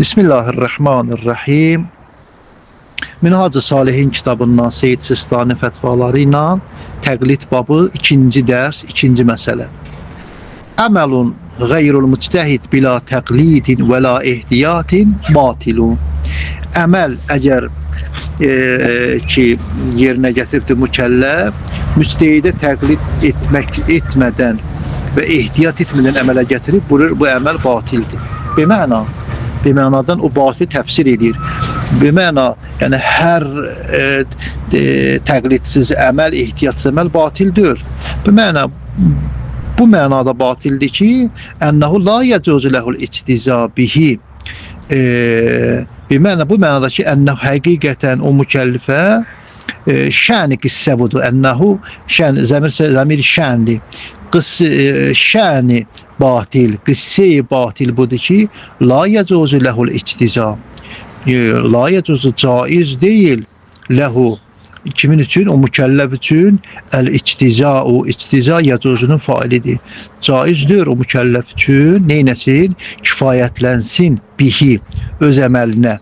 Bismillahirrahmanirrahim. Minhaj-ı Salihin kitabından Seyyid Sistani fətvaları ilə təqlid babı 2-ci dərs, 2-ci məsələ. Əməlun qayrul müctəhid bila təqlidin və la ehtiyatin batilun. Əməl əgər ki yerinə gətiribdi mükəlləf, müctehidə təqlid etmədən və ehtiyat etmədən əmələ gətirib, bu əməl batildir. Bimanadan o batil təfsir edir. Bimana, yəni hər təqlidsiz əməl, ehtiyatsız əməl batildir. Bu mənada batildir ki, ənəhu la yəcuzu ləhul ictiza bihi. Bu mənada ki, ənəhu həqiqətən o mükəllifə şəni qissə budur. Ənəhu şən, zəmir şəndir. Şəni batil, qisse-i batil budur ki, la yecuzu lehul ictiza. La yecuzu caiz değil lehu. Kimin üçün? O mükellef üçün el-ictiza. O ictiza yecuzunun failidir. Caizdir o mükellef üçün neynesin? Kifayətlənsin bihi, öz əməlinə.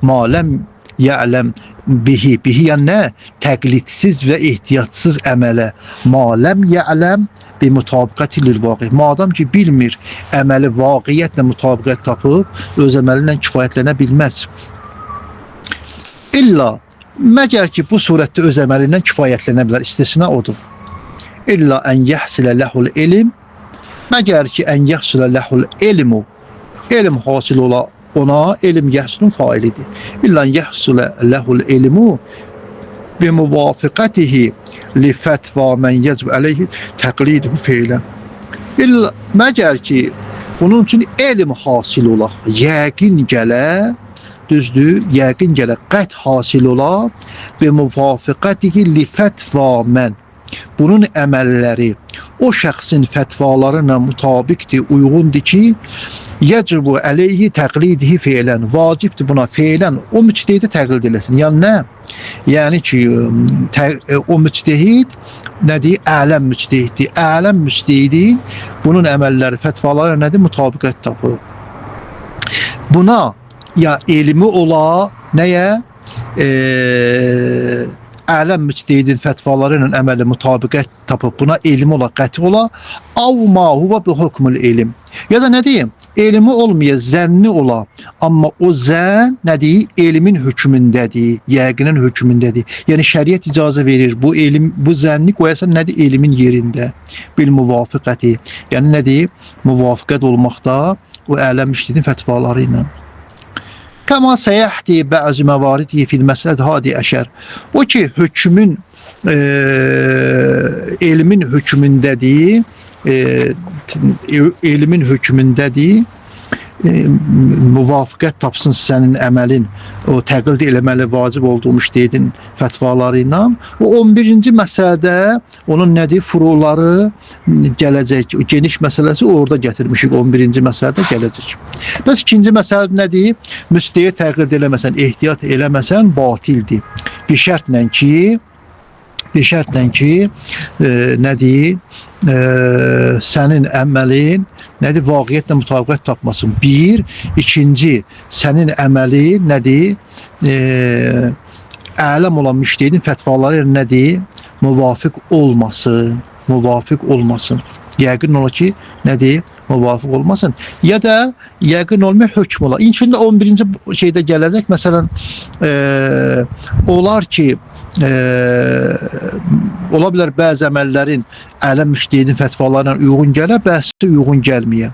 Maləm ya'lem bihi. Bihi yəni nə? Təqlidsiz və ehtiyatsız əmələ. Maləm ya'lem bi mutabaqati lil vaqi. Madam ki bilmir, əməli vaqiyyətlə mutabaqət tapıb, öz əməlinlə kifayətlənə bilməz. İlla məgər ki bu surətdə öz əməlindən kifayətlənə bilər, istisna odur. İlla ən yəhsilə ləhul ilm, məgər ki ən yəhsilə ləhul ilmu, elm hasil ola ona, elm yəhsilun failidir. İlla ən yəhsilə ləhul ilmu bi muvafıqatihi li fətva mən yəcb əleyhi təqliduhu feylən. Məgər ki bunun üçün elm hasil ola, yəqin gələ, düzdür, yəqin gələ, qət hasil ola bi muvafıqatihi li fətva mən. Bunun əməlləri o şəxsin fətvalarına mutabiqdir, uyğundur ki, yəcbu əleyhi təqlidihi feylən, vacibdir buna feylən, o müctehidi təqlid eləsin. Yəni nə? Yəni ki, o müctehid nədir? Ələm müctehiddir. Ələm müctehidin bunun əməlləri, fətvaları nədir? Mutabiqət tapır. Buna ya elmi ola, nəyə? Ələm müctehidin fətvaları ilə əməli mutabiqət tapıb, buna elmi ola, qəti ola, av ma huva bi hukmul elm. Ya da nə deyim? Elmi olmaya, zənni ola, amma o zən nədir? Elmin hökmündədir, yəqinin hökmündədir. Yəni şəriət icazə verir, bu elm, bu zənni qoyasan nədir? Elmin yerində, bil muvafiqəti. Yəni nədir? Muvafiqət olmaqda o ələm müctehidin fətvaları ilə. Kəma səyəhdi bəzi məvaridi fil məsələd hadi əşər. O ki, hökmün, elmin hökmündədir, elmin hökmündədir, müvafiqət tapsın sənin əməlin, o təqlid eləməli vacib olduğu müştehidin fətvaları ilə. O 11-ci məsələdə onun nədir? Furuları gələcək. O geniş məsələsi orada gətirmişik, 11-ci məsələdə gələcək. Bəs ikinci məsələ nədir? Müstehid təqlid eləməsən, ehtiyat eləməsən batildir. Bir şərtlə ki, nədir? Sənin əməlin nədir? Vaqiyyətlə mütabiqət tapmasın. Bir. İkinci, sənin əməlin nədir? Ələm olan müştehidin fətvaları nədir? Müvafiq olmasın. Müvafiq olmasın. Yəqin ola ki, nədir? Müvafiq olmasın. Ya da yəqin olmaya hökm ola. İnşində 11-ci şeydə gələcək. Məsələn, olar ki, ola bilər bəzi əməllərin ələm müştehidin fətvalarına uyğun gələ, bəzi uyğun gəlməyə.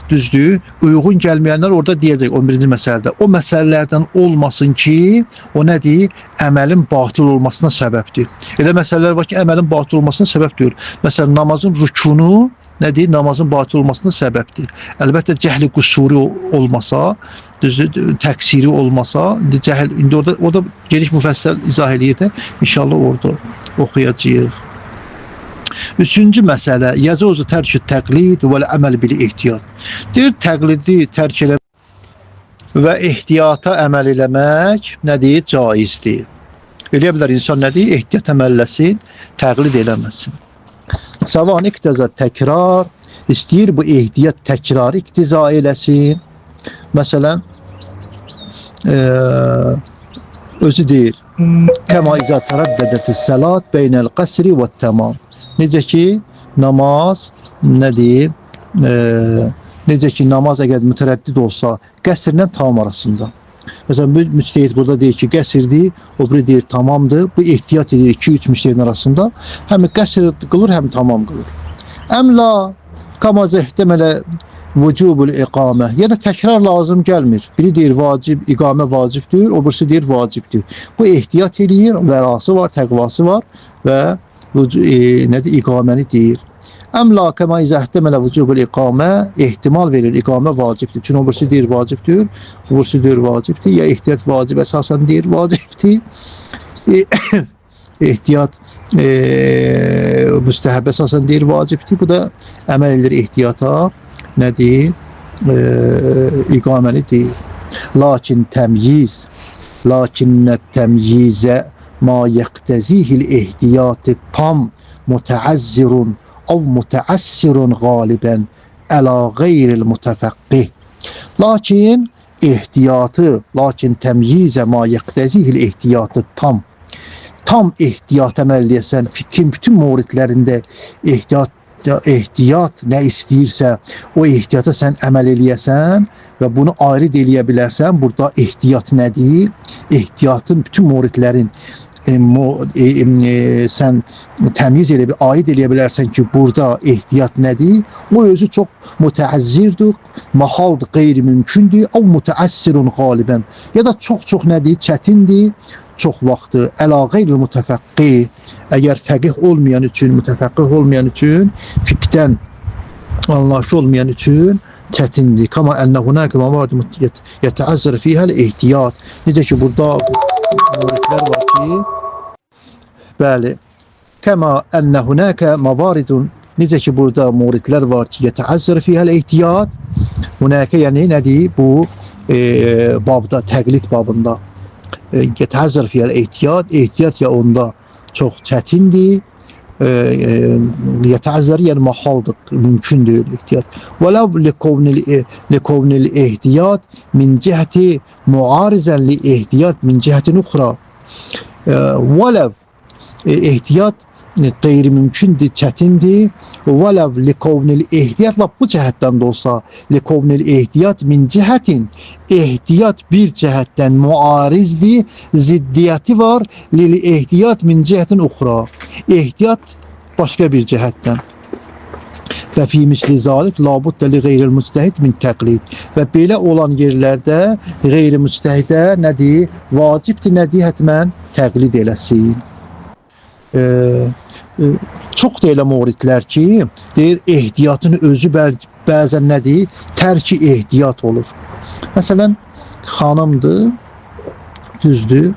Düzdür? Uyğun gəlməyənlər orada deyəcək 11-ci məsələdə. O məsələlərdən olmasın ki, o nədir? Əməlin batil olmasına səbəbdir. Elə məsələlər var ki, əməlin batil olmasına səbəbdir. Məsələn, namazın rükunu nədir? Namazın batil olmasına səbəbdir. Əlbəttə, cəhli qüsuri olmasa, təqsiri olmasa, indi orada geniş müfəssəl izah eləyir də, inşallah orada oxuyacağıq. Üçüncü məsələ, yəcuzu tərk təqlid və əməl bil ehtiyat. Deyir, təqlidi tərk eləmək və ehtiyata əməl eləmək nədir? Caizdir. Eləyə bilər insan nədir? Ehtiyat əməlləsin, təqlid eləməsin. Savan iqtəzə təkrar, istəyir bu ehtiyat təkrar iqtiza eləsin. Məsələn, özü deyir. Kəma izə tərəddədətis səlat beynəl qəsri və tamam. Necə ki namaz nə deyib? Necə ki namaz əgər mütərəddid olsa qəsrlə tam arasında. Məsələn, bir müctehid burada deyir ki, qəsrdir, o biri deyir tamamdır. Bu ehtiyat edir 2-3 müctehidin arasında. Həm qəsr qılır, həm tamam qılır. Əmla kama zəhdəmələ vücubul iqamə. Ya da təkrar lazım gəlmir. Biri deyir vacib, iqamə vacibdir, o birisi deyir vacibdir. Bu ehtiyat edir, vərası var, təqvası var və nədir, iqaməni deyir. Əmla kəma izəhdəmələ vücubul iqamə, ehtimal verir, iqamə vacibdir. Çünki o birisi deyir vacibdir, o birisi deyir vacibdir. Ya ehtiyat vacib əsasən deyir vacibdir. Ehtiyat müstəhəb əsasən deyir vacibdir. Bu da əməl edir ehtiyata, nədir? İqaməni deyir. Lakin təmyiz, lakinnət təmyizə ma yəqtəzihil ehtiyatı tam mütəəzzirun av müteassirun galiben ala gayril mutefekkih. Lakin ehtiyatı, lakin temyize ma yektezihil ehtiyatı tam ehtiyat əməlliyəsən, fikrin bütün muridlərində ehtiyat nə istəyirsə, o ehtiyata sən əməl eləyəsən və bunu ayrı eləyə bilərsən. Burada ehtiyat nədir? Ehtiyatın bütün muridlərin sən təmiz elə bir aid eləyə bilərsən ki, burada ehtiyat nədir? O özü çox mütəəzzirdir, mahaldır, qeyri-mümkündür, av mütəəssirun qalibən. Ya da çox nədir? Çətindir, çox vaxtı. Əla qeyri-mütəfəqqih, əgər fəqih olmayan üçün, mütəfəqqih olmayan üçün, fiqdən anlayışı olmayan üçün çətindir. Kama ənə hunəkə məvardı yətəəzzir fiyhəl ehtiyat. Necə ki, burada muridlər var ki, bəli, kəma ənə hunəkə məvaridun, necə ki, burada muridlər var ki, yətəəzzir fiyhəl ehtiyat. Hunəkə yəni nədir? Bu babda, təqlid babında yətəəzzir fiyhəl ehtiyat, ehtiyat ya onda çox çətindir. Yetəəzzər yəni mahaldır, mümkün deyil ehtiyat. Vələv likovnil ehtiyat min cihəti muarizən li ehtiyat min cihətin uxra. Vələv ehtiyat qeyri-mümkündür, çətindir. Vələv likovnil ehtiyat, bu cəhətdən də olsa, likovnil ehtiyat min cihətin, ehtiyat bir cəhətdən muarizdir, ziddiyyəti var, lil ehtiyat min cihətin uxra. Ehtiyat başqa bir cəhətdən. Və fi misli zalik labuddə li qeyril müctəhid min təqlid. Və belə olan yerlərdə qeyri müctəhidə nədir? Vacibdir, nədir? Hətmən təqlid eləsin. Çox da elə muridlər ki, deyir, ehtiyatın özü bəzən nədir? Tərki ehtiyat olur. Məsələn, xanımdır, düzdür,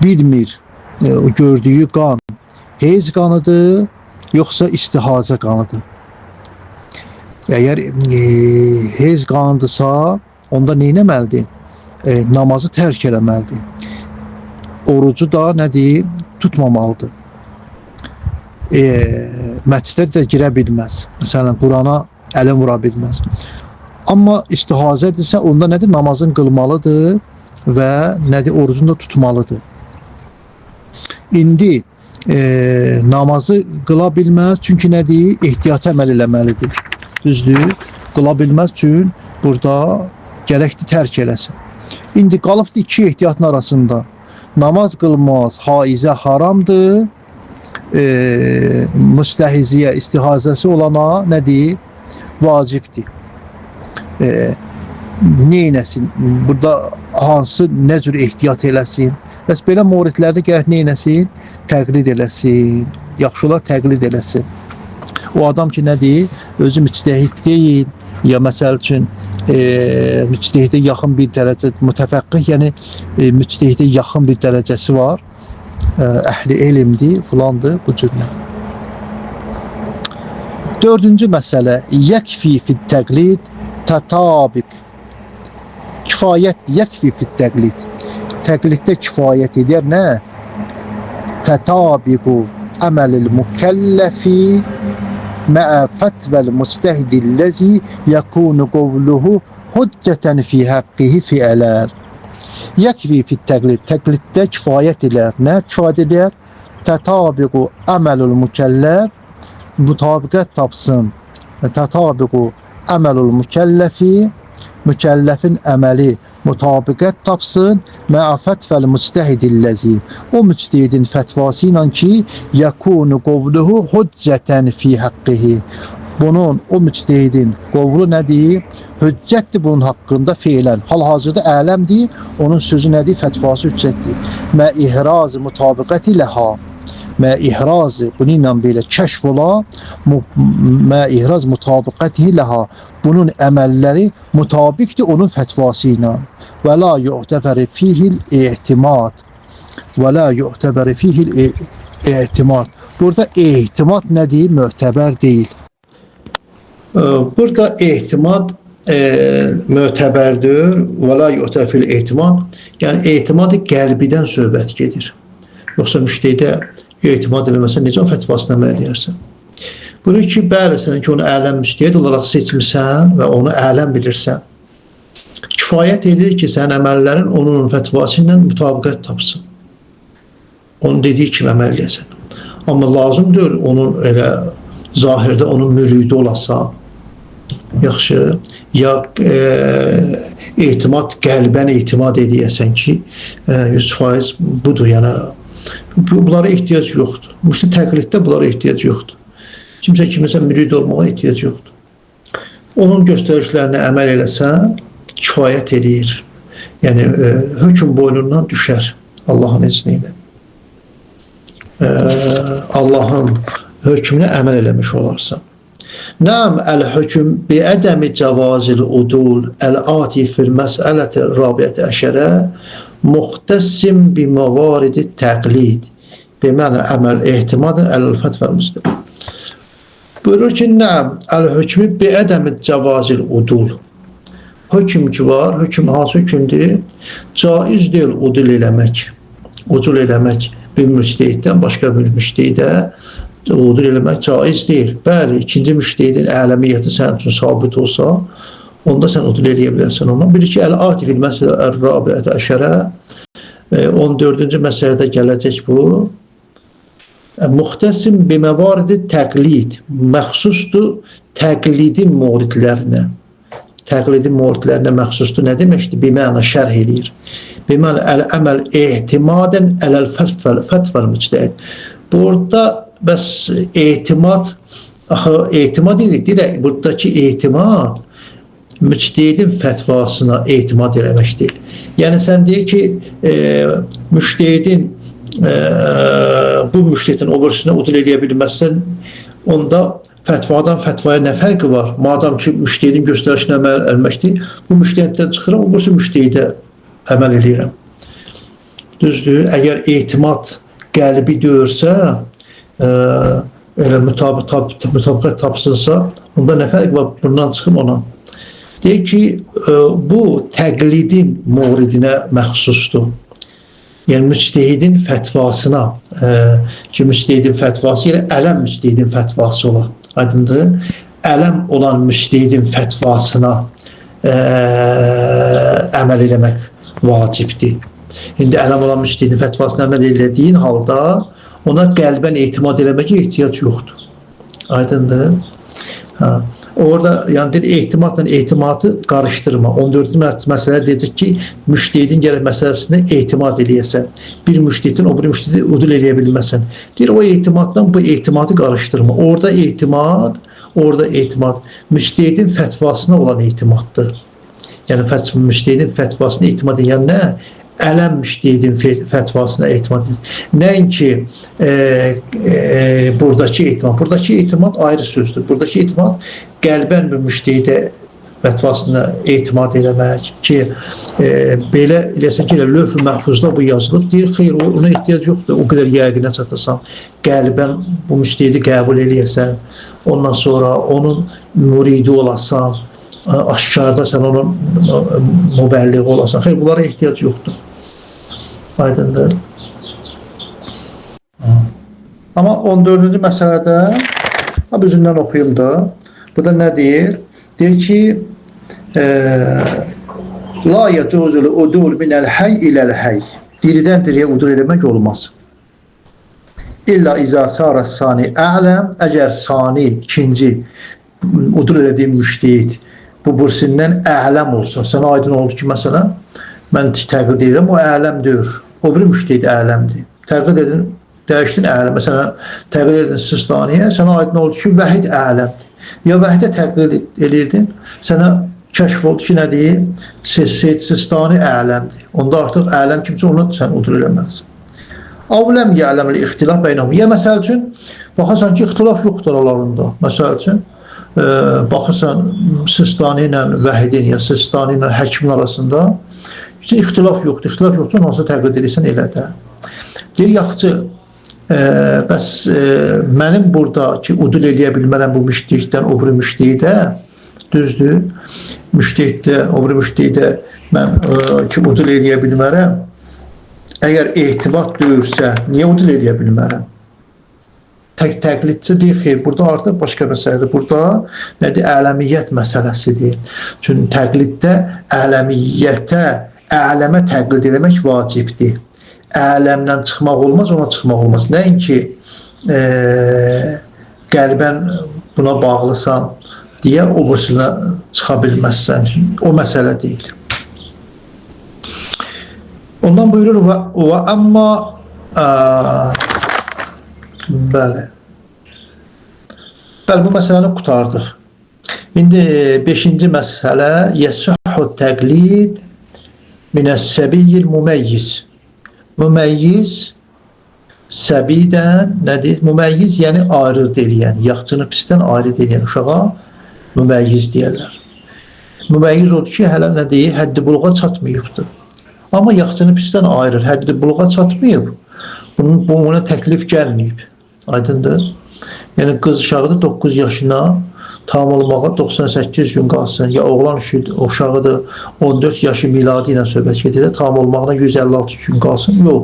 bilmir, gördüyü qan heyz qanıdır, yoxsa istihazə qanıdır. Əgər heyz qanıdırsa, onda neynəməlidir? Namazı tərk eləməlidir. Orucu da nədir? Tutmamalıdır. Məscidə də girə bilməz. Məsələn, Qurana əlin vura bilməz. Amma istihazədirsə, onda nədir? Namazın qılmalıdır və nədir? Orucunu da tutmalıdır. İndi namazı qıla bilməz, çünki nədir? Ehtiyata əməl eləməlidir. Düzdür? Qıla bilməz üçün burada gərəkdir tərk eləsin. İndi qalıbdır iki ehtiyatın arasında. Namaz qılmaz, haizə haramdır. Müstəhiziyə, istihazəsi olana nədir? Vacibdir. Neynəsin? Burada hansı, nə cür ehtiyat eləsin? Bəs belə muridlərdə gərək neynəsin? Təqlid eləsin. Yaxşı olar təqlid eləsin. O adam ki nədir? Özü müctəhid deyil. Ya məsəl üçün müctehidə yaxın bir dərəcə, mütəfəqqih, yəni müctehidə yaxın bir dərəcəsi var. Əhli elmdir, filandır, bu cürlə. Dördüncü məsələ, yəkfi fit təqlid tətabik. Kifayət, yəkfi fit təqlid. Təqliddə kifayət edir nə? Tətabiqu əməlil mükəlləfi mə'ə fətvel müstəhidilləzi yəkunu qovluhu hücceten fi haqqihi fi'ələr. Yekvi fi təqlid. Təqliddə kifayət edər. Nə kifayət edər? Tətabiqu əməlul mükəlləf. Mutabiqət tapsın. Tətabiqu əməlul mükəlləfi. Mükəlləfin əməli mutabiqət tapsın. Mə'afət vəl müstəhidilləzi. O müctehidin fətvası ilə ki, yəkunu qovluhu hücceten fi haqqihi. Bunun, o müctehidin qovlu nədir? Hüccətdir bunun haqqında fiilən. Hal-hazırda ələmdir, onun sözü nədir? Fətvası hüccətdir. Mə ihraz mutabiqəti ləha. Mə ihrazı, bununla belə kəşf ola, mə ihraz mutabiqəti ləha. Bunun əməlləri mutabiqdir onun fətvası ilə. Və la yu'təbəri fihil ehtimad. Və la yu'təbəri fihil ehtimad. Burada ehtimad nədir? Möhtəbər deyil. Burada ehtimad mötəbərdir. Və la yu'təfil ehtimad. Yəni ehtimadı qəlbidən söhbət gedir. Yoxsa müştehidə etimad eləməsən necə fətvasına əməl edərsən? Buyurur ki, bəli, sən ki, onu ələm müştehid olaraq seçmirsən və onu ələm bilirsən. Kifayət edir ki, sən əməllərin onun fətvası ilə mütabiqət tapsın. Onun dediyi kimi əməl edəsən. Amma lazımdır onun elə zahirdə onun müridi olasan. Yaxşı, ya etimad, qəlbən etimad edəyəsən ki, 100% budur, yəni bunlara ehtiyac yoxdur. Müstə təqliddə bunlara ehtiyac yoxdur. Kimsə kimisə mürid olmağa ehtiyac yoxdur. Onun göstərişlərinə əməl eləsən, kifayət edir. Yəni, hökm boynundan düşər Allahın izni ilə. Allahın hökmünə əməl eləmiş olarsan. Nəm əl-hökm bi-ədəmi cavazil udul əl-ati fil məsələti rabiyyəti əşərə muxtəssim bi-məvaridi təqlid bimənə əməl ehtimadın əl-fətvəl müstəqim. Buyurur ki, nəm əl-hökmü bi-ədəmi cavazil udul. Hökm ki var, hökm hansı hökmdür? Caiz deyil udul eləmək. Ucul eləmək bir müştehiddən başqa bir müştehidə udul eləmək caiz deyil. Bəli, ikinci müştehidin ələmiyyəti sənin üçün sabit olsa, onda sən udul eləyə bilərsən ondan. Bilir ki, əl-ati fil məsələ ər-rabiyyəti əşərə 14-cü məsələdə gələcək bu. Muxtəsim biməvaridi təqlid, məxsusdur təqlidin muridlərinə. Təqlidin muridlərinə məxsusdur. Nə deməkdir? Biməna şərh edir. Biməna əl-əməl ehtimadən ələl-fətvəl müctəhid. Burada bəs etimad, etimad deyək, buradakı etimad müctehidin fətvasına etimad eləməkdir. Yəni sən deyir ki, müştehidin bu müştehidin o birisine udul eləyə bilməzsən, onda fətvadan fətvaya nə fərqi var? Madam ki, müştehidin göstərişinə əməl etməkdir, bu müştehiddən çıxıram, o birisi müştehidə əməl eləyirəm. Düzdür, əgər etimad qəlbi döyürsə, elə mütabiqət tapsınsa, onda nə fərqi var? Bundan çıxım ona. Deyir ki, bu təqlidin muridinə məxsusdur. Yəni, müctehidin fətvasına, ki, müctehidin fətvası, yəni ələm müctehidin fətvası ola. Aydındır? Ələm olan müctehidin fətvasına əməl eləmək vacibdir. İndi ələm olan müctehidin fətvasına əməl elədiyin halda ona qəlbən etimad eləməyə ehtiyac yoxdur. Aydındır? Orada yəni ehtimadla etimadı qarışdırma. 14-cü məsələ deyəcək ki, müştehidin gərək məsələsində etimad eləyəsən. Bir müştehidin o bir müştehidi udul eləyə bilməsən. Deyir, o etimadla bu etimadı qarışdırma. Orada etimad müştehidin fətvasına olan etimaddır. Yəni müştehidin fətvasına etimad edən nə? Ələm müştehidin fətvasına etimad edir. Nəinki buradakı etimad. Buradakı etimad ayrı sözdür. Buradakı etimad qəlbən bir müştehidə fətvasına etimad eləmək ki, belə eləsən ki, lövh-ü məhfuzda bu yazılıb. Deyir, xeyr, ona ehtiyac yoxdur. O qədər yəqinə çatasan. Qəlbən bu müştehidi qəbul eləyəsən. Ondan sonra onun müridi olasan. Aşkarda sən onun mübəlliği olasan. Xeyr, bunlara ehtiyac yoxdur. Aydındır. Amma 14-cü məsələdə üzündən oxuyum da. Bu da nə deyir? Deyir ki, La yecuzul udul minəl həy iləl həy. Diridən diriyə udul eləmək olmaz. İlla izə sara sani ələm, əgər sani ikinci udul elədiyi müştehid bu bursindən ələm olsa, sənə aydın oldu ki, məsələn, mən təqlid edirəm, o ələm deyir, o bir müştehid ələmdir. Təqlid edin, dəyişdin ələm, məsələn, təqlid edin Sistaniyə, sənə aydın oldu ki, vəhid ələmdir. Ya vəhidə təqlid edirdin, sənə kəşf oldu ki, nədir? Seyyid Sistani ələmdir. Onda artıq ələm kimsə onu sən udur eləməlisin. Avləm yələmli ixtilaf beynəhum. Ya məsəl üçün, baxırsan ki, ixtilaf yoxdur aralarında. Məsəl üçün, baxırsan Sistani ilə vəhidin, ya Sistani ilə həkimin arasında heç ixtilaf yoxdur. İxtilaf yoxdur, hansı təqlid edirsən elə də. Deyir, yaxçı, bəs mənim burada ki, udul eləyə bilmərəm bu müştehiddən o biri müştehidə, düzdür, müştehiddən o biri müştehidə mən ki, udul eləyə bilmərəm, əgər ehtimat döyürsə, niyə udul eləyə bilmərəm? Təqlidçi deyir, xeyr, burada artıq başqa məsələdir. Burada nədir? Ələmiyyət məsələsidir. Çünki təqliddə ələmiyyətə, ələmə təqlid eləmək vacibdir. Ələmdən çıxmaq olmaz, ona çıxmaq olmaz. Nəinki qəlbən buna bağlısan deyə o birisine çıxa bilməzsən. O məsələ deyil. Ondan buyurur və amma bəli. Bəli, bu məsələni qutardıq. İndi 5-ci məsələ yəsihhu təqlid minəs-səbiyyil müməyyiz. Müməyyiz səbidən nədir? Müməyyiz yəni ayrıd eləyən, yaxçını pisdən ayrıd eləyən uşağa müməyyiz deyərlər. Müməyyiz odur ki, hələ nə deyir? Həddi buluğa çatmayıbdır. Amma yaxçını pisdən ayırır. Həddi buluğa çatmayıb. Buna təklif gəlməyib. Aydındır. Yəni qız uşağıdır 9 yaşına tam olmağa 98 gün qalsın. Ya oğlan uşağıdır 14 yaşı miladi ilə söhbət gedir. Tam olmağına 156 gün qalsın. Yox.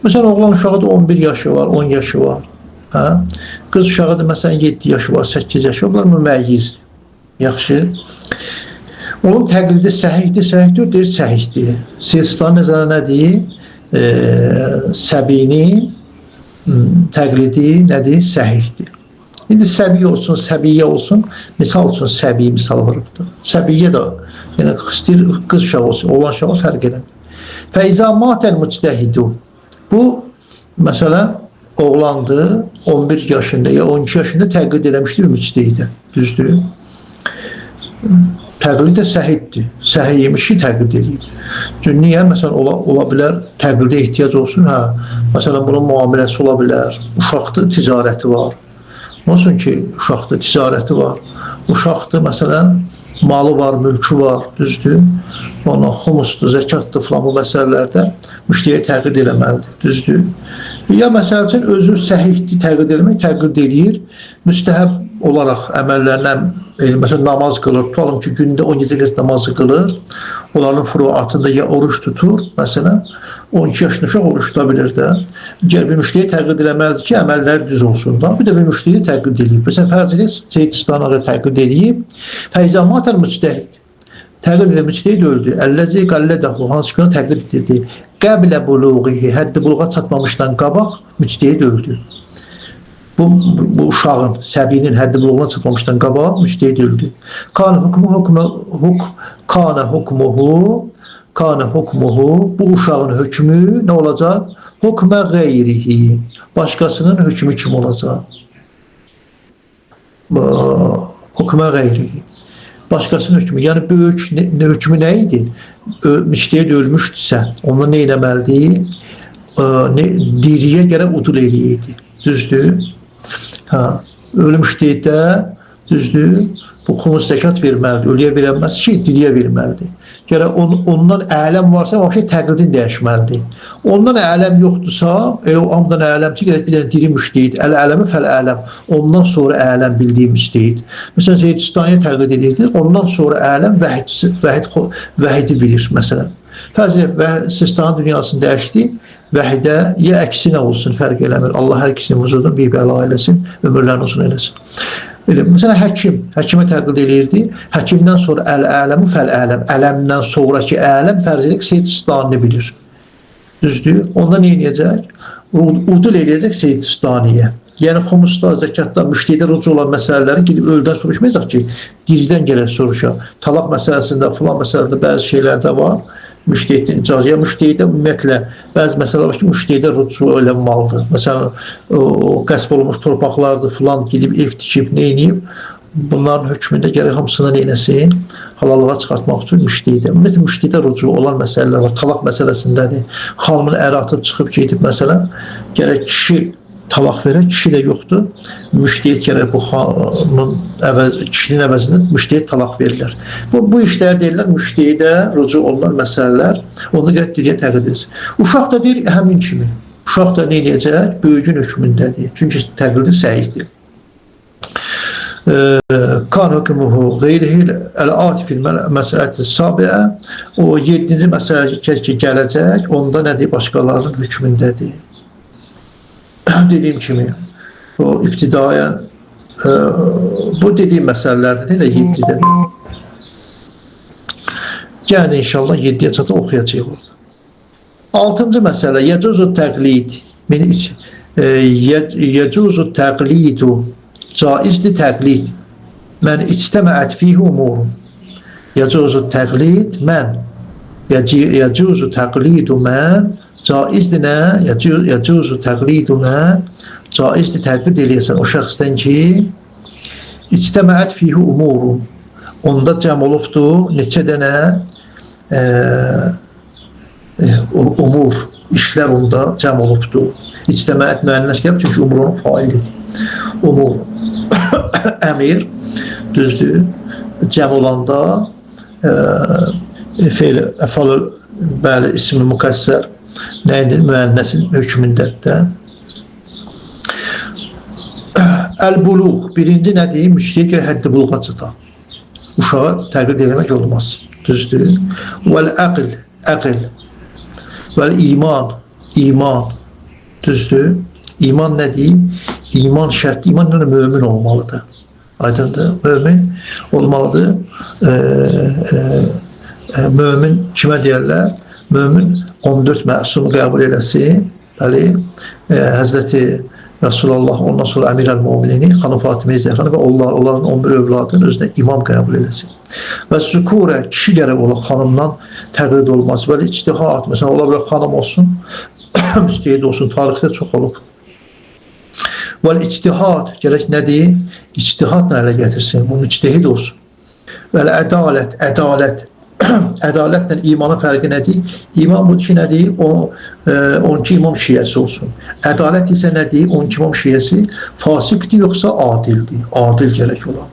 Məsələn, oğlan uşağıdır 11 yaşı var, 10 yaşı var. Hə? Qız uşağıdır məsələn 7 yaşı var, 8 yaşı var. Bunlar müməyyizdir. Yaxşı. Onun təqlidi səhihdir, səhihdir, deyir səhihdir. Sistan nəzərə nə deyir? Səbinin təqlidi nədir? Səhihdir. İndi səbiyyə olsun, səbiyyə olsun, misal üçün səbiyyə misal varıbdır. Səbiyyə də, yəni istəyir qız uşağı olsun, oğlan uşağı fərq eləmir. Fəizə matəl müctəhidu. Bu, məsələn, oğlandır, 11 yaşında ya 12 yaşında təqlid eləmişdir müctehidə, düzdür. Təqlid də səhiddir, səhiymişi təqlid edib. Çünki niyə? Məsələn, ola bilər, təqlidə ehtiyac olsun, hə, məsələn, bunun müamiləsi ola bilər, uşaqdır, ticarəti var. Olsun ki, uşaqdır, ticarəti var. Uşaqdır, məsələn, malı var, mülkü var, düzdür. Ona xumusdur, zəkatdır filan bu məsələlərdə müştəriyə təqlid eləməlidir, düzdür. Ya məsəl üçün, özü səhihdir, təqlid eləmək, təqlid eləyir. Müstəhəb olaraq əməllərindən, məsələn, namaz qılır, tutalım ki, gündə 17 rəkat namazı qılır. Onların furuatında ya oruç tutur, məsələn, 12 yaşında uşaq oruç tuta bilir də. Gəl bir müştəriyə təqlid eləməlidir ki, əməllər düz olsun da. Bir də bir müştəriyə təqlid eləyib. Məsələn, fərz edək, Seyyid İstanağı təqlid eləyib. Fəizə matəl müctəhid. Təqlid edən müctəhid öldü. Əlləzi qallədəhu, hansı ki, onu təqlid edirdi. Qəblə buluğihi, həddi buluğa çatmamışdan qabaq müctəhid öldü. Bu uşağın, səbinin həddi buluğuna çatmamışdan qabaq müctəhid öldü. Kana hukmuhu, bu uşağın hökmü nə olacaq? Hukmə qeyrihi, başqasının hökmü kim olacaq? Hukmə qeyrihi, başqasının hökmü, yəni böyük hökmü nə idi? Müctəhid ölmüşdüsə, onu nə eləməlidir? Diriyə gərək udul eləyirdi, düzdür? Ölmüşdükdə, düzdür? Bu xumus zəkat verməlidir, ölüyə verəməz ki, diriyə verməlidir. Gərək ondan ələm varsa, o şey təqlidini dəyişməlidir. Ondan ələm yoxdursa, elə o amdan ələm ki, gərək bir dənə diri müştəhid, əl-ələmi fəl-ələm, ondan sonra ələm bildiyi müştəhid. Məsələn, Seyyid İstaniyə təqlid edirdi, ondan sonra ələm vəhidi bilir, məsələn. Fəzil Sistani dünyasını dəyişdi, vəhidə ya əksinə olsun, fərq eləmir. Allah hər ikisini vücudun bir bəla eləsin, ömürlərini uzun eləsin. Mesela həkimə təqlid eləyirdi. Həkimdən sonra əl-ələmu fəl-ələm. Ələmdən sonraki ələm fərz edək Seyyid Sistani bilir. Düzdür? Onda nə edəcək? Udul eləyəcək Seyyid Sistaniyə. Yəni xumusda, zəkatda, müştəhidə rücu olan məsələləri gidib öldən soruşmayacaq ki, diridən gələk soruşa. Talaq məsələsində, filan məsələdə bəzi şeylərdə var. Müştəhidin icazə, ya müştəhidə ümumiyyətlə bəzi məsələlər var ki, müştəhidə rücu eləməlidir. Məsələn, qəsb olunmuş torpaqlardır, filan gidib ev tikib, nə edib? Bunların hökmündə gərək hamısını nə eləsin? Halallığa çıxartmaq üçün müştəhidə. Ümumiyyətlə, müştəhidə rücu olan məsələlər var. Talaq məsələsindədir. Xanımın əri atıb çıxıb gedib, məsələn, gərək kişi talaq verək, kişi də yoxdur. Müştəhid gərək bu xanımın kişinin əvəzində müştəhid talaq verirlər. Bu işlər deyirlər, müştəhidə rücu olunan məsələlər, onu gərək diriyə təqlid edilsin. Uşaq da deyir, həmin kimi. Uşaq da nə edəcək? Böyücün hökmündədir. Çünki təqlidi səhihdir. Kan hükmuhu qeyrihil əl-ati fil məsələti sabiə. O 7-ci məsələ ki gələcək, onda nədir? Başqalarının hökmündədir. Dediyim kimi, o ibtidayən bu dediyim məsələlərdir, elə 7-dədir. Gəlin inşallah 7-yə çatı oxuyacaq orada. 6-cı məsələ, yəcuzu təqlid. Yəcuzu təqlidu, caizdir təqlid. Mən ictəməət fihi umurun. Yəcuzu təqlid, mən. Yəcuzu təqlidu, mən. Caizdir nə? Yəcuzu təqlidu mən. Caizdir təqlid eləyəsən o şəxsdən ki, ictəməət fihi umurun. Onda cəm olubdur neçə dənə umur, işlər onda cəm olubdur. İctəməət müənnəs gəlib, çünki umur onun failidir. Umur, əmir, düzdür, cəm olanda fe'l, əfal, bəli, ismi müqəssər, nədir? Müənnəsin hökmündədir. Əl-buluğ, birinci nədir? Müştəhid gərək həddi buluğa çata. Uşağa təqlid eləmək olmaz. Düzdür. Vəl-əql, əql. Vəl-iman, iman. Düzdür. İman nədir? İman şərtli, iman nə mömin olmalıdır. Aydındır, mömin olmalıdır. Mömin kimə deyərlər? Mömin 14 məsumu qəbul eləsin. Bəli, Həzrəti Resulullah, ondan sonra Əmir əl-Mu'minini, xanım Fatimə Zəhranı və onların 11 övladını özünə imam qəbul eləsin. Və zükurə, kişi gərək ola, xanımdan təqlid olmaz. Bəli, ictihad, məsələn, ola bilər xanım olsun, müstəhid olsun, tarixdə çox olub. Vəl ictihad, gərək nədir? İctihadla ələ gətirsin, bunun ictihid olsun. Vəl ədalət, ədalət. Ədalətlə imanın fərqi nədir? İman bu ki nədir? 12 imam şiyəsi olsun. Ədalət isə nədir? 12 imam şiyəsi fasiqdir yoxsa adildir? Adil gərək olan.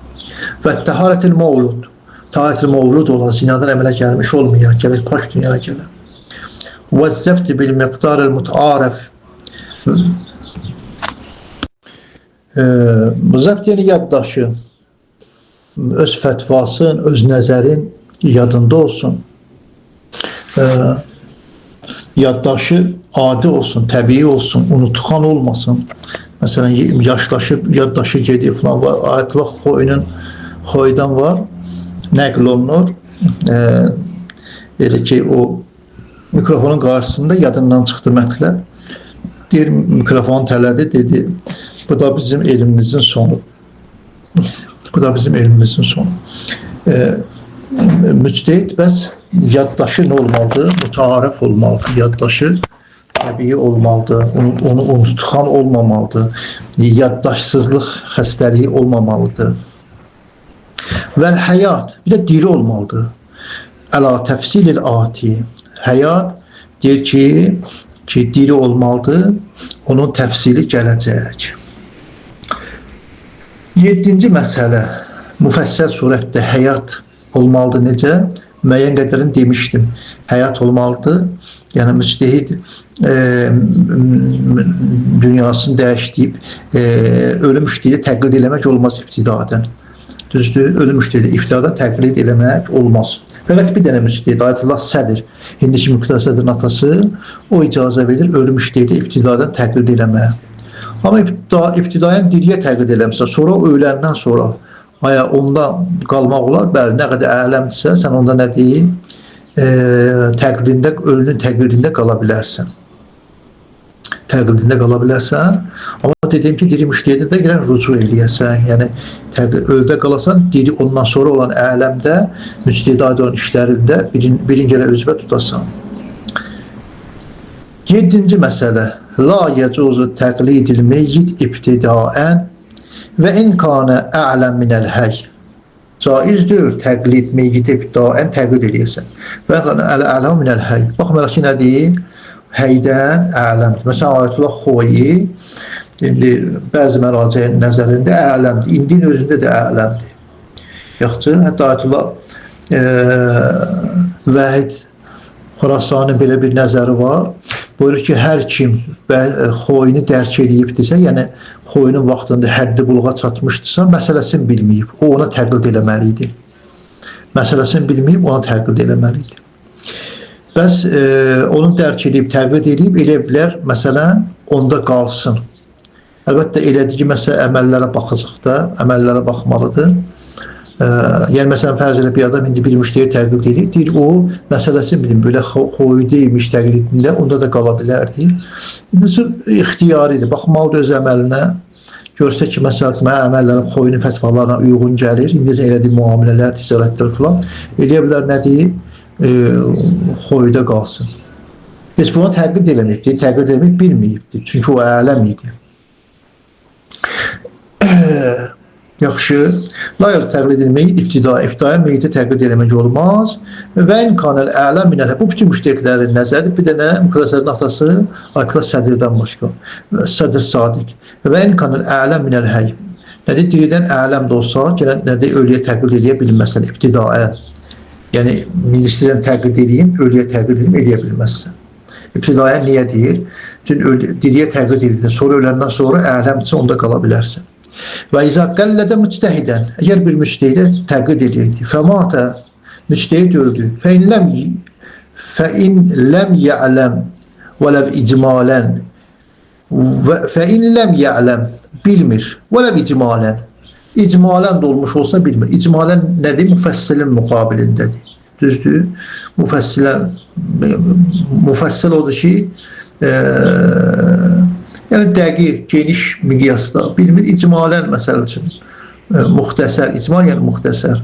Və təharətil mavlud. Təharətil mavlud olan, zinadan əmələ gəlmiş olmayan, gərək pak dünyaya gələn. Və zəbti bil miqdaril mütəarəf. Zəbt yəni yaddaşı. Öz fətvasın, öz nəzərin yadında olsun. Yaddaşı adi olsun, təbii olsun, unutqan olmasın. Məsələn, yaşlaşıb, yaddaşı gedir falan var. Ayətullah Xoydan var, nəql olunur. Elə ki, o mikrofonun qarşısında yadından çıxdı mətləb. Deyir, mikrofon tələdi, dedi, bu da bizim elmimizin sonu. Bu da bizim elmimizin sonu. Müctehid bəs yaddaşı nə olmalıdır? Mütəarif olmalıdır. Yaddaşı təbii olmalıdır. Onu unutqan olmamalıdır. Yaddaşsızlıq xəstəliyi olmamalıdır. Vəl həyat, bir də diri olmalıdır. Əla təfsilil ati. Həyat deyir ki, diri olmalıdır. Onun təfsili gələcək. 7-ci məsələ, müfəssəl surətdə həyat olmalıdır necə? Müəyyən qədərini demişdim. Həyat olmalıdır. Yəni, müctehid dünyasını dəyişdirib, ölü müştehidi təqlid eləmək olmaz ibtidadən. Düzdür, ölü müştehidi ibtidadan təqlid eləmək olmaz. Fəqət bir dənə müctehid, Ayətullah Sədr, indiki Müqtədə Sədrin atası, o icazə verir ölü müştehidi ibtidadan təqlid eləmək. Amma ibtidaən diriyə təqlid eləmişsən, sonra öləndən sonra aya ondan qalmaq olar. Bəli, nə qədər ələmdirsə, sən onda nə deyim? Ölünün təqlidində qala bilərsən. Təqlidində qala bilərsən. Amma dediyim ki, diri müştəhidə də gələn rücu eləyəsən. Yəni, ölüdə qalasan, diri ondan sonra olan ələmdə, müştəhidə aid olan işlərində birinci elə özvə tutasan. 7-ci məsələ. La yecuzu təqlidil meyyid ibtidaən və in kanə ələm minəl həy. Caizdir təqlid meyyid ibtidaən təqlid eləyəsən. Və in kanə ələm minəl həy. Baxmayaraq ki, nə deyir? Həydən ələmdir. Məsələn, Ayətullah Xoyi bəzi məracəyin nəzərində ələmdir. İndinin özündə də ələmdir. Yaxşı, hətta Ayətullah Vəhid Xurasanın belə bir nəzəri var. Buyurur ki, hər kim Xoyunu dərk edibdirsə, yəni Xoyunun vaxtında həddi buluğa çatmışdırsa, məsələsini bilməyib. O ona təqlid eləməlidir. Məsələsini bilməyib, ona təqlid eləməlidir. Bəs onu dərk edib, təqlid edib, elə bilər, məsələn, onda qalsın. Əlbəttə, elədiyi məsələ əməllərə baxacaq da, əməllərə baxmalıdır. Yəni, məsələn, fərz elə bir adam indi bir müştəri təqlid edir, deyir, o məsələsini bilin, belə xoyu deyilmiş təqlidində, onda da qala bilərdir. İndisi ixtiyaridir, baxmalıdır öz əməlinə. Görsə ki, məsələn, mənə əməllərim xoyunun fətvalarına uyğun gəlir, indicə elədiyi müamilələr, ticarətlər filan, eləyə bilər, nə deyir? Xoyuda qalsın. Heç buna təqlid eləməkdir, təqlid eləmək bilməyibdir. Çünki o ələm idi. Yaxşı. La yox, təqlid eləmək ibtidaya meyyitə təqlid eləmək olmaz. Və imkanəl ələm minəl. Bu bütün müştəhidlərin nəzəridir. Bir dənə müqəddəslərin atası Ayətullah Sədirdən başqa. Sədir Sadiq. Və imkanəl ələm minəl həy. Nədir? Diridən ələm də olsa, nədir? Ölüyə təqlid eləyə bilməsən ibtidaya. Yəni, istəyirəm təqlid edeyim, ölüyə təqlid edeyim, eləyə bilməzsən. İbtidaya niyə deyir? Çünki diriyə təqlid edildin, sonra öləndən sonra ələmçi onda qala bilərsən. Və izə qəllədə müctəhidən, əgər bir müctəhidə təqlid edirdi, fəmatə, müctəhid öldü, fəin ləm yələm vələb icmalən, fəin ləm yələm, bilmir, vələb icmalən, İcmalən də olmuş olsa bilmir. İcmalən nədir? Müfəssilin müqabilindədir. Düzdür? Müfəssil odur ki, yəni dəqiq, geniş miqyasda bilmir. İcmalən məsəl üçün muxtəsər, icmal yəni muxtəsər.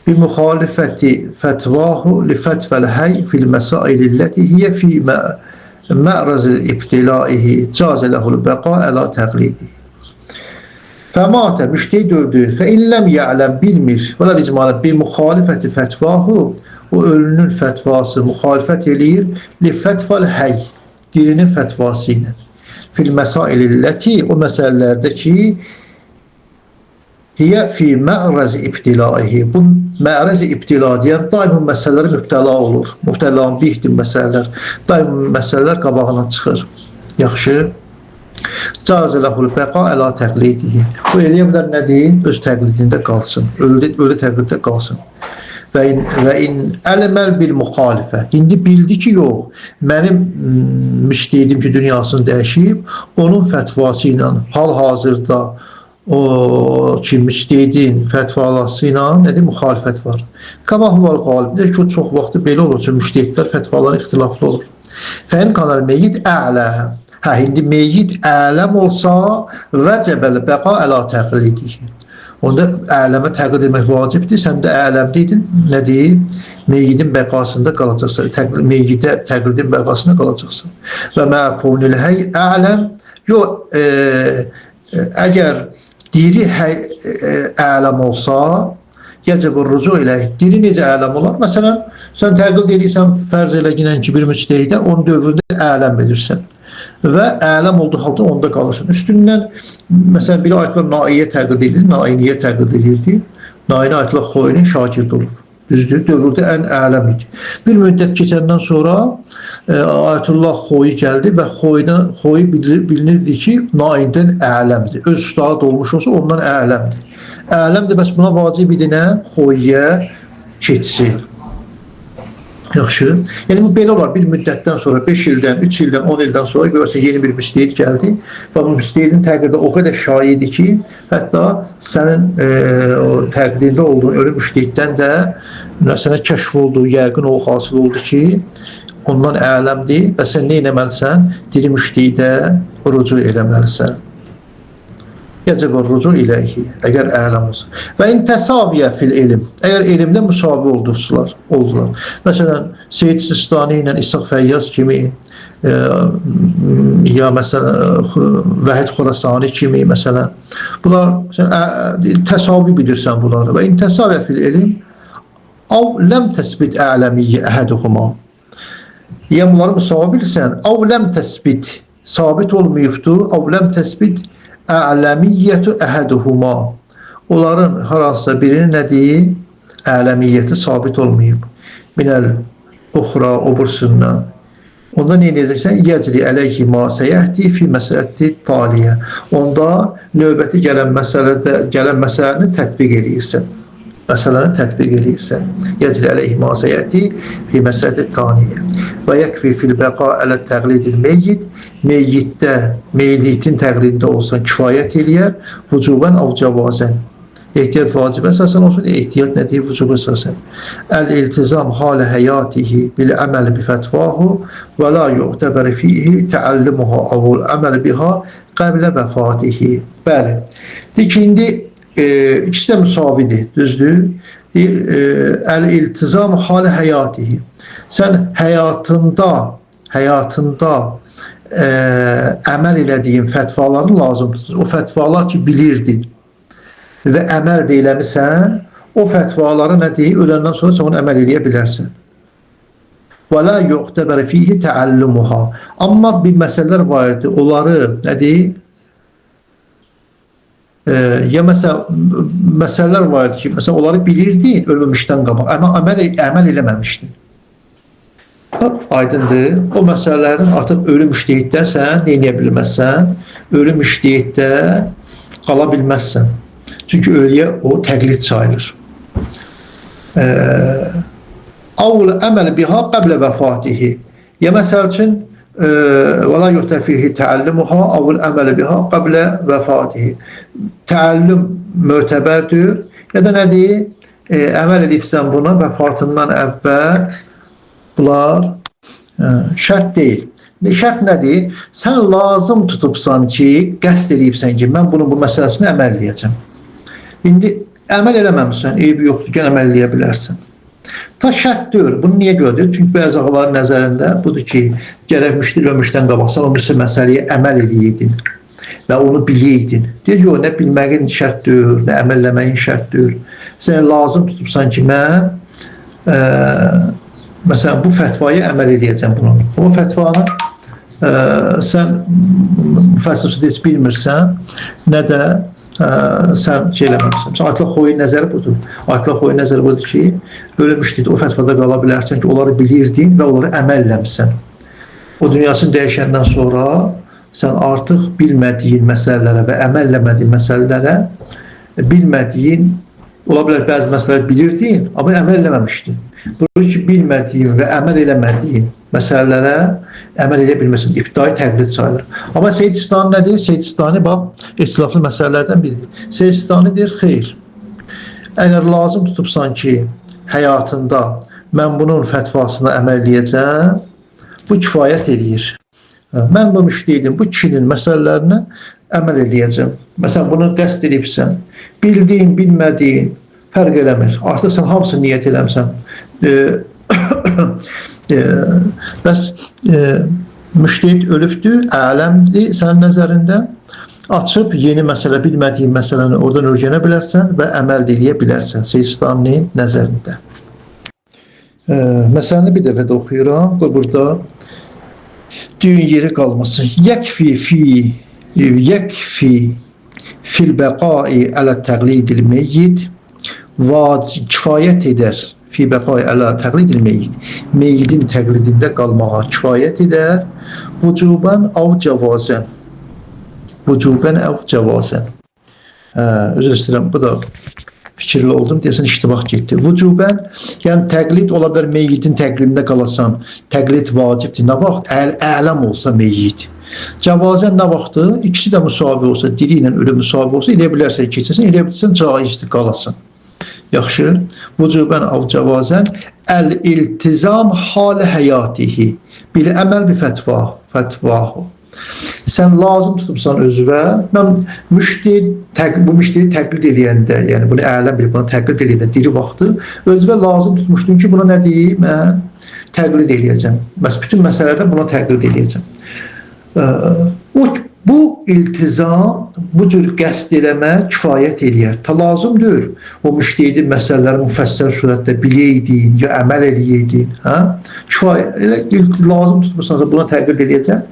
Bir müxalifəti fətvahu li fətvəl həy fil məsaililləti hiyə fi mə'razil ibtilaihi cazə ləhul bəqa əla təqlidi. Fəmatə, müştəhid öldü, fəin ləm yələm, bilmir, vələ icmalən, bir müxalifəti fətvahu, o ölünün fətvası müxalifət eləyir, li fətval həy, dirinin fətvası ilə. Fil məsaililləti, o məsələlərdə ki, hiyə fi mə'rəzi ibtilaihi, bu mə'rəzi ibtila deyən daim məsələləri mübtəla olur. Mübtəlanın bihdir məsələlər, daim məsələlər qabağına çıxır. Yaxşı. Cazə ləhul bəqa əla təqlidihi. Bu eləyə bilər nə deyil? Öz təqlidində qalsın. Ölü təqliddə qalsın. Və in ələməl bil müxalifə. İndi bildi ki, yox, mənim müştehidim ki, dünyasını dəyişib, onun fətvası ilə hal-hazırda o ki, müştehidin fətvası ilə nədir? Müxalifət var. Kəma huval qalib. Deyir ki, o çox vaxtı belə olur ki, müştehidlər fətvaları ixtilaflı olur. Fəin kanal meyyid ələm. Hə, indi meyyid ələm olsa, vəcəbəl bəqa əla təqlidihi. Onda ələmə təqlid etmək vacibdir. Sən də ələmdeydin, nə deyim? Meyyidin bəqasında qalacaqsan. Meyyidə təqlidin bəqasında qalacaqsan. Və məkunil həy ələm. Yox, əgər diri ələm olsa, yəcəbur rucu ilə diri necə ələm olar? Məsələn, sən təqlid edirsən, fərz elə ginən ki, bir müctehidə, onun dövründə ələm edirsən. Və ələm olduğu halda onda qalırsan. Üstündən, məsələn, bir ayətlər Naiyə təqlid edir, Nainiyə təqlid edirdi. Nainə ayətlər Xoyunun şagird olub. Düzdür, dövrdə ən ələm idi. Bir müddət keçəndən sonra Ayətullah Xoyu gəldi və Xoyu bilinirdi ki, Naindən ələmdir. Öz ustad olmuş olsa ondan ələmdir. Ələmdir, bəs buna vacib idi nə? Xoyuya keçsin. Yaxşı. Yəni bu belə olar. Bir müddətdən sonra 5 ildən, 3 ildən, 10 ildən sonra görürsən yeni bir müstehid gəldi və bu müstehidin təqdirdə o qədər şayidir ki, hətta sənin o təqdirdə olduğun ölü müştehiddən də sənə kəşf olduğu yəqin o hasıl oldu ki, ondan ələmdir və sən nə etməlisən? Diri müştehidə rucu eləməlisən. Yəcəb rucu iləyhi, əgər ələm olsa. Və in təsaviyə fil elm, əgər elmdə müsavi oldular. Məsələn, Seyyid Sistani ilə İshaq Fəyyaz kimi, ya məsələn, Vəhid Xorasani kimi, məsələn, bunlar, təsavi bilirsən bunları. Və in təsaviyə fil elm, av ləm təsbit ələmiyyə əhəduhuma. Yəni, bunları müsavi bilirsən, av ləm təsbit, sabit olmayıbdır, av ləm təsbit ələmiyyətü əhəduhuma. Onların haransa birinin nədir? Ələmiyyəti sabit olmayıb. Minəl uxra, obursundan. Onda nə edəcəksən? Yəcri əleyhi ma səyəhdi fi məsələti taliyə. Onda növbəti gələn məsələni tətbiq edirsən. Məsələni tətbiq edirsən. Yəcri əleyhi ma səyəhdi fi məsələti taliyə. Və yəkfi fil bəqa ələ təqlidil meyyid. Meyyiddə, meyliyyətin təqlidində olsan kifayət eləyər. Vücubən av cavazən. Ehtiyat vacib əsasən olsun, ehtiyat nədir? Vücub əsasən. Əl-iltizam halə həyatihi bil-əməl bi fətvahu və la yu'təbər fihi təəllimuha avul əməl biha qəblə vəfatihi. Bəli. Deyir ki, indi ikisi də müsavidir, düzdür? Deyir, əl-iltizam halə həyatihi. Sən həyatında əməl elədiyin fətvaları lazımdır. O fətvalar ki, bilirdin və əməl də eləmirsən, o fətvaları nədir? Öləndən sonra sən onu əməl eləyə bilərsən. Və la yu'təbər fihi təəllümuha. Amma bir məsələlər var idi, onları nədir? Ya məsələlər var idi ki, məsələn, onları bilirdin ölməmişdən qabaq, amma əməl eləməmişdin. Aydındır. O məsələlərin artıq ölü müştehiddə sən nə edə bilməzsən? Ölü müştehiddə qala bilməzsən. Çünki ölüyə o təqlid sayılır. Avul əməl biha qəblə vəfatihi. Ya məsəl üçün və la yu'təfihi təəllimuha avul əməl biha qəblə vəfatihi. Təəllüm mötəbərdir. Ya da nədir? Əməl edibsən buna vəfatından əvvəl. Bunlar şərt deyil. Şərt nədir? Sən lazım tutubsan ki, qəsd edibsən ki, mən bunun bu məsələsini əməl edəcəm. İndi əməl eləməmişsən, eybi yoxdur, gəl əməl eləyə bilərsən. Ta şərt deyil. Bunu niyə gördür? Çünki bəzi ağaların nəzərində budur ki, gərək müştəhiddən qabaqsan, o birisi məsələyə əməl edəydin və onu biləydin. Deyir, yox, nə bilməyin şərt deyil, nə əməlləməyin şərt deyil. Sən lazım tutubsan ki, mən məsələn, bu fətvaya əməl edəcəm bunu. O fətvanı sən müfəssirdə heç bilmirsən, nə də sən şey eləməlisən. Məsələn, Ayətullah Xoyi nəzəri budur. Ayətullah Xoyi nəzəri budur ki, ölmüşdür, o fətvada qala bilərsən ki, onları bilirdin və onları əməl eləmişsən. O dünyasını dəyişəndən sonra sən artıq bilmədiyin məsələlərə və əməl eləmədiyin məsələlərə bilmədiyin, ola bilər bəzi məsələlər bilirdin, amma əməl eləməmişdin. Bunu ki, bilmədiyin və əməl eləmədiyin məsələlərə əməl elə bilməsin, ibtidai təqlid sayılır. Amma Seyyid Sistani nədir? Seyyid Sistani, bax, ixtilaflı məsələlərdən biridir. Seyyid Sistani deyir, xeyr, əgər lazım tutubsan ki, həyatında mən bunun fətvasına əməl eləyəcəm, bu kifayət eləyir. Mən bu müştehidim, bu kişinin məsələlərinə əməl eləyəcəm. Məsələn, bunu qəsd edibsən, bildiyin, bilmədiyin, fərq eləmir. Artıq sən hamısını niyyət eləmsən. Bəs müştehid ölübdür, ələmdir sənin nəzərində. Açıb yeni məsələ, bilmədiyin məsələni oradan öyrənə bilərsən və əməl eləyə bilərsən Seyyid Sistaninin nəzərində. Məsələni bir dəfə də oxuyuram. Burada düyün yeri qalmasın. Yəkfi fil bəqai ələ təqlidil meyyid, kifayət edər fi bəqai ələ təqlidil meyyid, meyyidin təqlidində qalmağa kifayət edər, vücubən av cavazən. Vücubən av cavazən. Üzr istəyirəm, bu da fikirli oldum, deyəsən iştibah getdi. Vücubən, yəni təqlid ola bilər, meyyidin təqlidində qalasan, təqlid vacibdir. Nə vaxt? Ələm olsa meyyid. Cavazən nə vaxtı? İkisi də müsavi olsa, diri ilə ölü müsavi olsa, elə bilərsən keçəsən, elə bilərsən caizdir, qalasın. Yaxşı. Vücubən av cavazən əl-iltizam hal həyatihi bil əməl bi fətvahu. Sən lazım tutubsan özünə, mən bu müşteri təqlid eləyəndə, yəni bunu ələm bilib, bunu təqlid eləyəndə diri vaxtı özünə lazım tutmuşdun ki, buna nə deyim, mən təqlid eləyəcəm. Bütün məsələlərdə buna təqlid eləyəcəm. Bu iltizam, bu cür qəsd eləmək kifayət eləyər. Ta lazımdır. O müşteri məsələləri müfəssəl surətdə biləydin, ya əməl eləyəydin. Kifayət, lazım tutmuşsansa buna təqlid eləyəcəm.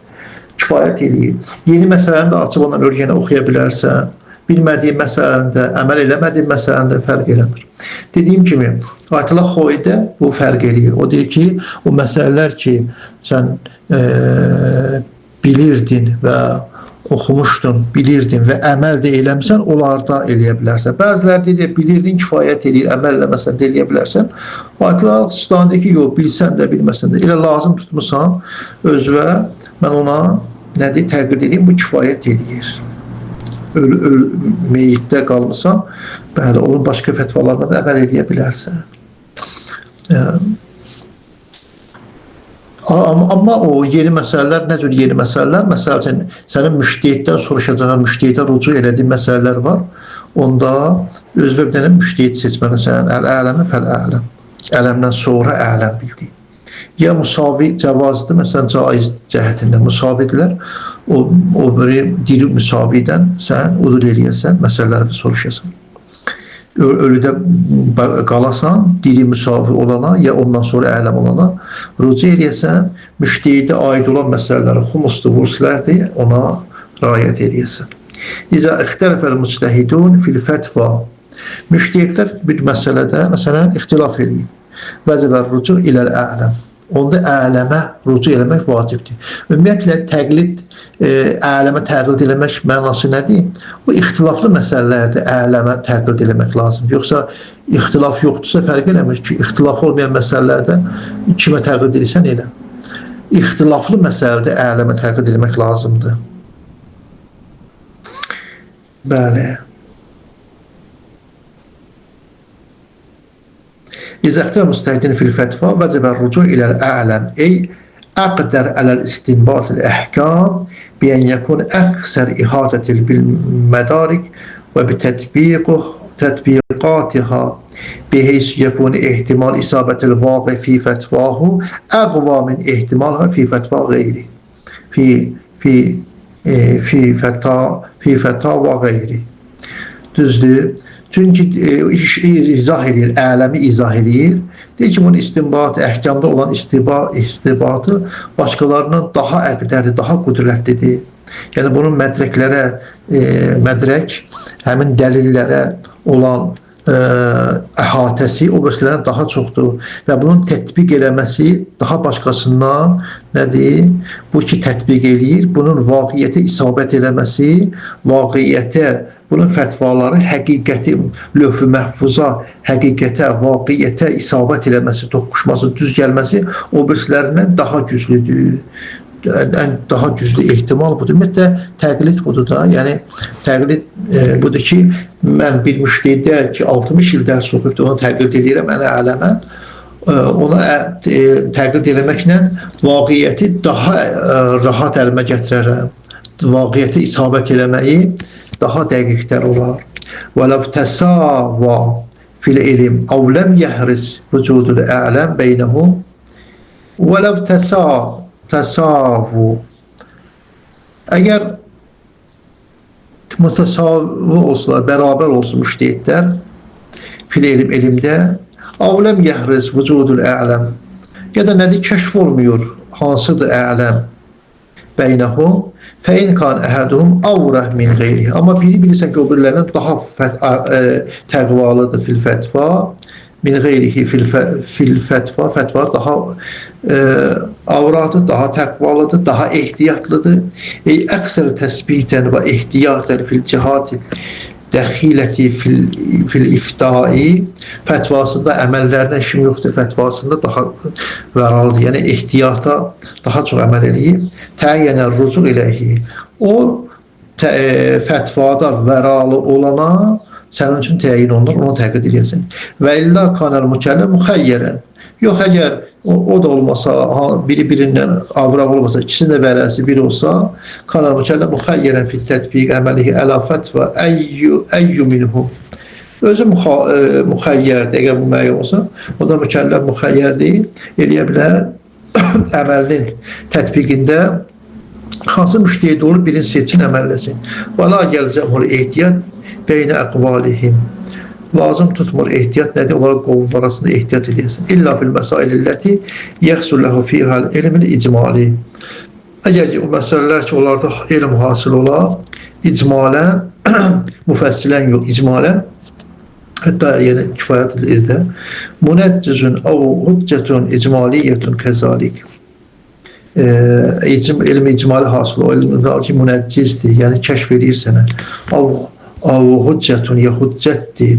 Kifayət eləyir. Yeni məsələni də açıb ondan örgənə oxuya bilərsən. Bilmədiyin məsələndə, əməl eləmədiyin məsələndə fərq eləmir. Dediyim kimi, Ayətullah Xoydə bu fərq eləyir. O deyir ki, o məsələlər ki, sən bilirdin və oxumuşdun, bilirdin və əməl də eləmişsən, onlarda eləyə bilərsən. Bəziləri deyir, bilirdin, kifayət eləyir, əməl eləməsən də eləyə bilərsən. Ayətullah Sistani deyir ki, yox, bilsən də, bilməsən də, elə lazım tutmusan özünə, mən ona nədir, təqlid edeyim, bu kifayət eləyir. Meyyiddə qalmısan, bəli, onun başqa fətvalarına da əməl edə bilərsən. Amma o yeni məsələlər, nə cür yeni məsələlər? Məsələn, sənin müştehiddən soruşacağın, müştehidə rücu elədiyin məsələlər var. Onda özünə bir dənə müştehid seçməlisən, əl-ələmi fəl-ələm. Ələmdən sonra ələm bildiyin. Ya müsavi cavazdır, məsələn, caiz cəhətində müsavidirlər. O böyle diri müsavidən sən udul eləyəsən, məsələləri soruşasan. Ölüdə qalasan, diri müsavi olana, ya ondan sonra ələm olana rücu eləyəsən, müştehidə aid olan məsələləri, xumusdur, vurslərdir, ona rayət eləyəsən. İzə ixtəlifəl müctəhidun fil fətva. Müştehidlər bir məsələdə, məsələn, ixtilaf eləyib. Vəcəbər rücu iləl ələm. Onda ələmə rücu eləmək vacibdir. Ümumiyyətlə, təqlid, ələmə təqlid eləmək mənası nədir? Bu, ixtilaflı məsələlərdə ələmə təqlid eləmək lazım. Yoxsa, ixtilaf yoxdursa fərq eləmək ki, ixtilaf olmayan məsələlərdə kimə təqlid edirsən elə. İxtilaflı məsələdə ələmə təqlid eləmək lazımdır. Bəli. İzə ixtəlafə müstəhidin fil fətva vəcəbə rücu iləl ələm ey əqdər ələl istinbat əl-əhkam biyən yəkun əksər ihadətil bil mədarik və bi tətbiqatiha biheysi yəkun ehtimal isabətil vaqi fi fətvahu əqva min ehtimalha fi fətva qeyri fi fətva və qeyri. Düzdür. Çünki izah edir, ələmi izah edir. Deyir ki, bunun istinbatı, əhkamda olan istibatı başqalarından daha əqdərdir, daha qüdrətlidir. Yəni, bunun mədrəklərə, mədrək, həmin dəlillərə olan əhatəsi o birisilərdən daha çoxdur və bunun tətbiq eləməsi daha başqasından nədir? Bu ki, tətbiq eləyir, bunun vaqiyyətə isabət eləməsi, vaqiyyətə, bunun fətvaları həqiqəti, lövh-ü məhfuza, həqiqətə, vaqiyyətə isabət eləməsi, toqquşması, düz gəlməsi o birisilərindən daha güclüdür. Daha güclü ehtimal budur. Ümumiyyətlə, təqlid budur da. Yəni, təqlid budur ki, mən bir müştehiddə ki, 60 il dərs oxuyubdur, onu təqlid edirəm, mənə ələmə. Ona təqlid eləməklə vaqiyyəti daha rahat əlimə gətirərəm. Vaqiyyəti isabət eləməyi daha dəqiqlər olar. وَلَوْ تَسَاوَى فِي الْعِلْمِ أَوْ لَمْ يَحْرِصْ وُجُودُ الْأَعْلَمِ بَيْنَهُمْ وَلَوْ təsavu. Əgər mütəsavi olsunlar, bərabər olsun müştehidlər fil elm, elmdə avləm yəhriz vücudul ələm ya da nədir, kəşf olmuyor hansıdır ələm beynəhum fəin kan əhəduhum avrəh min qeyri. Amma biri bilirsən ki, o birilərindən daha təqvalıdır fil fətva min qeyrihi fil fətva, fətva daha avradı, daha təqvalıdır, daha ehtiyatlıdır. Ey əksər təsbitən və ehtiyatən fil cihati dəxiləti fil iftai, fətvasında əməllərdən işim yoxdur, fətvasında daha vəralıdır. Yəni ehtiyata daha çox əməl eləyib. Təyyənə rucul iləyhi. O fətvada vəralı olana sənin üçün təyin olunur, onu təqid edəcəksən. Və illə kanəl mükəlləf müxəyyərən. Yox, əgər o da olmasa, biri-birindən avraq olmasa, ikisinin də vərəsi bir olsa, kanal mükəlləf müxəyyərən fit tətbiq əməlihi əla fətvə əyyü minhum. Özü müxəyyərdir, əgər bu müəyyən olsa, o da mükəlləf müxəyyərdir, eləyə bilər əməlinin tətbiqində hansı müştəhid olur, birini seçin, əməlləsin. Və la gəlcəmul ehtiyat beynə əqvalihim. Lazım tutmur ehtiyat nədir? Onların qovum arasında ehtiyat edilsin. İlla fil məsaililləti yəhsul ləhu fiyhəl ilmil icmali. Əgər ki, o məsələlər ki, onlarda elm hasıl ola, icmalən, müfəssilən yox, icmalən, hətta yəni kifayət edilir də, munəccüzün əv hüccətun icmaliyyətun kəzalik. Elm icmali hasıl o, elm ki, munəccizdir, yəni kəşf edir sənə. Hüccətun ya hüccətdir.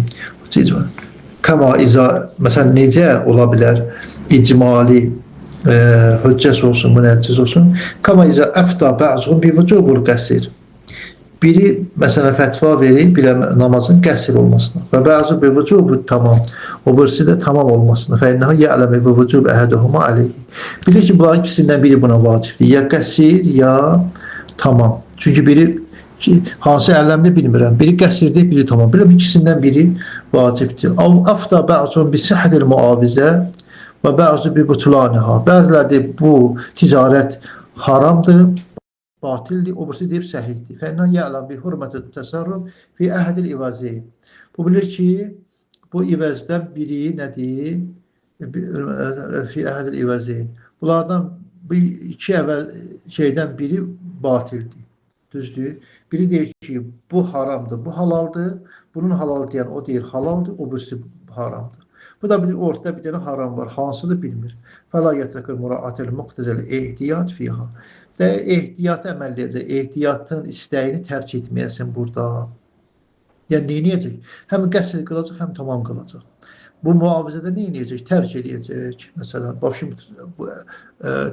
Kəma iza, məsələn, necə ola bilər icmali hüccəs olsun, münəcciz olsun. Kəma iza əfta bəzun bir vücubul qəsir. Biri, məsələn, fətva verir, bir namazın qəsir olmasına. Və bəzun bir vücubu tamam. O birisi də tamam olmasına. Fəinnəhə yələmi bir vücub əhədəhuma aleyhi. Bilir ki, bunların ikisindən biri buna vacibdir. Ya qəsir, ya tamam. Çünki biri hansı əlləmdə bilmirəm. Biri qəsirdir, biri tamam. Biləm, ikisindən biri vacibdir. Afta bəzun bi səhədil muavizə və bəzun bi butulanəha. Bəzilər deyib, bu ticarət haramdır, batildir, o birisi deyib səhiddir. Fənnə yələm bi hürmətü təsərrüf fi əhədil ivəzi. Bu bilir ki, bu ivəzdən biri nədir? Fi əhədil ivəzi. Bunlardan iki şeydən biri batildir. Düzdür. Biri deyir ki, bu haramdır, bu halaldır. Bunun halal deyən o deyir halaldır, o birisi haramdır. Bu da bir ortada bir dənə haram var. Hansıdır bilmir. Fəla yətəkir muraatəl muqtəzəli ehtiyat fiha. Və ehtiyat əməlləyəcək. Ehtiyatın istəyini tərk etməyəsin burada. Yəni, neynəyəcək? Həm qəsr qılacaq, həm tamam qılacaq. Bu müavizədə neynəyəcək? Tərk eləyəcək. Məsələn, başım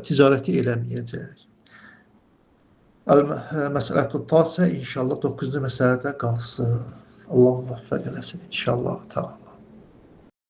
ticarəti eləməyəcək. Məsələtü tası inşallah 9-cu məsələdə qalsın. Allah müvəffəq eləsin inşallah. Tamam.